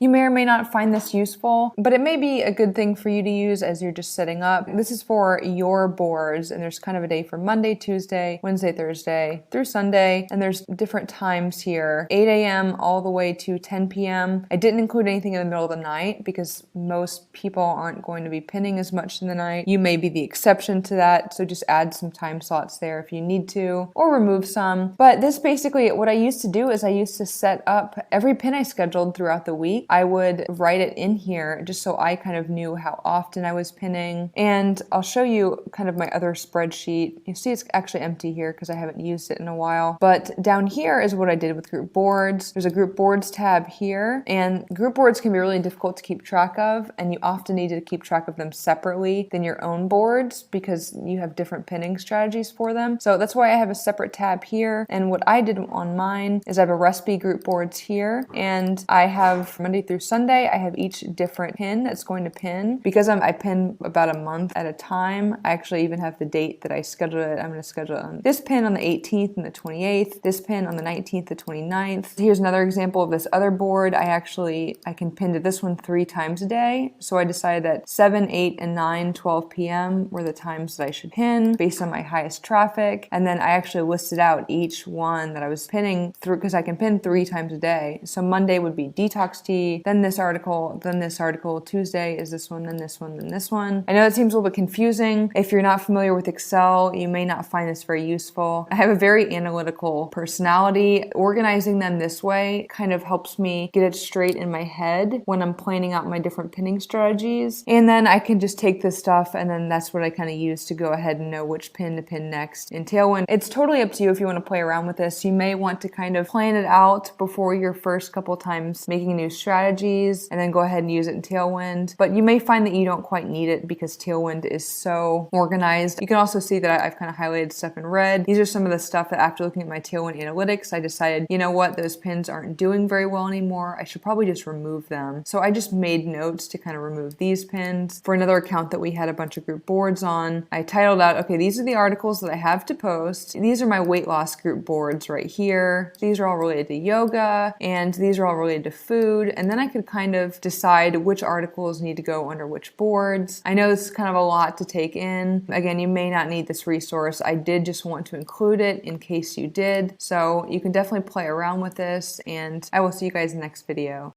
You may or may not find this useful, but it may be a good thing for you to use as you're just setting up. This is for your boards, and there's kind of a day for Monday, Tuesday, Wednesday, Thursday through Sunday, and there's different times here, 8 a.m. all the way to 10 p.m. I didn't include anything in the middle of the night because most people aren't going to be pinning as much in the night. You may be the exception to that, so just add some time slots there if you need to, or remove some. But this basically, what I used to do is I used to set up every pin I scheduled throughout the week. I would write it in here just so I kind of knew how often I was pinning. And I'll show you kind of my other spreadsheet. You see it's actually empty here because I haven't used it in a while. But down here is what I did with group boards. There's a group boards tab here, and group boards can be really difficult to keep track of, and you often need to keep track of them separately than your own boards because you have different pinning strategies for them. So that's why I have a separate tab here. And what I did on mine is I have a recipe group boards here, and I have Monday through Sunday, I have each different pin that's going to pin. Because I pin about a month at a time, I actually even have the date that I scheduled it. I'm going to schedule it on this pin on the 18th and the 28th, this pin on the 19th, the 29th. Here's another example of this other board. I can pin to this one 3 times a day. So I decided that 7, 8, and 9, 12 p.m. were the times that I should pin based on my highest traffic. And then I actually listed out each one that I was pinning through because I can pin 3 times a day. So Monday would be detox tea, then this article, then this article. Tuesday is this one, then this one, then this one. I know that seems a little bit confusing. If you're not familiar with Excel, you may not find this very useful. I have a very analytical personality. Organizing them this way kind of helps me get it straight in my head when I'm planning out my different pinning strategies. And then I can just take this stuff, and then that's what I kind of use to go ahead and know which pin to pin next in Tailwind. It's totally up to you if you want to play around with this. You may want to kind of plan it out before your first couple times making new strategies, and then go ahead and use it in Tailwind. But you may find that you don't quite need it because Tailwind is so organized. You can also see that I've kind of highlighted stuff in red. These are some of the stuff that after looking at my Tailwind analytics, I decided, you know what, those pins aren't doing very well anymore. I should probably just remove them. So I just made notes to kind of remove these pins. For another account that we had a bunch of group boards on, I titled out, okay, these are the articles that I have to post. These are my weight loss group boards right here. These are all related to yoga, and these are all related to food. And then I could kind of decide which articles need to go under which boards. I know this is kind of a lot to take in. Again, you may not need this resource. I did just want to include it in case you did. So you can definitely play around with this, and I will see you guys in the next video.